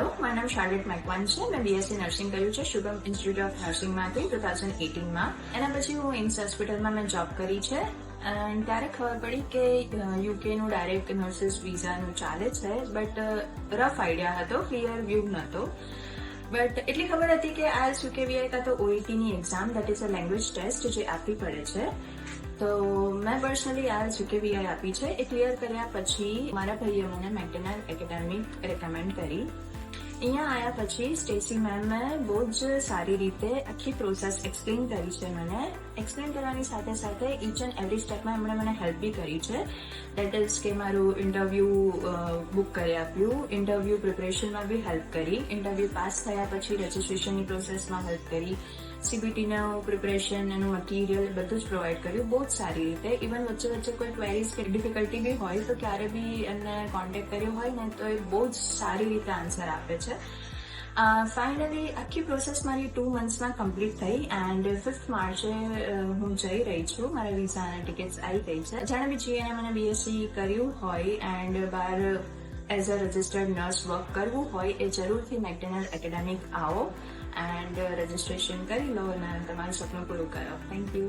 Hello, મારું નામ શાર્લેટ મેકવાન છે. મેં બીએસસી નર્સિંગ કર્યું છે શુભમ ઇન્સ્ટિટ્યૂટ ઓફ નર્સિંગમાંથી 2018માં. એના પછી હું એમ્સ હોસ્પિટલમાં મેં જોબ કરી છે. અને ત્યારે ખબર પડી કે યુકેનું ડાયરેક્ટ નર્સિસ વિઝાનું ચાલે છે, બટ રફ આઈડિયા હતો, ક્લિયર વ્યૂ નહોતો. બટ એટલી ખબર હતી કે આ યુકેવીઆઈ કાં તો ઓઈટીની exam, that is a language test, જે આપવી પડે છે. તો મેં પર્સનલી આ યુકેવીઆઈ આપી છે. એ ક્લિયર કર્યા પછી મારા ભાઈએ મને મેકડોનાલ્ડ એકેડેમી રેકમેન્ડ કરી. અહીંયા આવ્યા પછી સ્ટેસી મેમે બહુ જ સારી રીતે આખી પ્રોસેસ એક્સપ્લેન કરી છે મને. એક્સપ્લેન કરવાની સાથે સાથે ઇચ એન્ડ એવરી સ્ટેપમાં એમણે મને હેલ્પ બી કરી છે. દેટ ઇઝ કે મારું ઇન્ટરવ્યૂ બુક કરી આપ્યું, ઇન્ટરવ્યૂ પ્રિપરેશનમાં બી હેલ્પ કરી, ઇન્ટરવ્યૂ પાસ થયા પછી રજિસ્ટ્રેશનની પ્રોસેસમાં હેલ્પ કરી, સીબીટીનું પ્રિપરેશન, એનું મટીરિયલ બધું જ પ્રોવાઈડ કર્યું બહુ જ સારી રીતે. ઇવન વચ્ચે વચ્ચે કોઈ ક્વેરીઝ કે ડિફિકલ્ટી બી હોય તો ક્યારે બી એમને કોન્ટેક્ટ કર્યો હોય ને તો એ બહુ જ સારી રીતે આન્સર આપે છે. ફાઇનલી આખી પ્રોસેસ મારી 2 મંથ્સમાં કમ્પ્લીટ થઈ એન્ડ 5th માર્ચે હું જઈ રહી છું. મારા વિઝા અને ટિકિટ્સ આવી ગઈ છે. જાણે બી જીએને મને બીએસસી કર્યું હોય એન્ડ બહાર as a registered nurse work કરવું હોય એ જરૂરથી મેકડોનાલ્ડ એકેડેમિક આવો એન્ડ રજિસ્ટ્રેશન કરી લો અને તમારું સપનું પૂરું કરો. Thank you.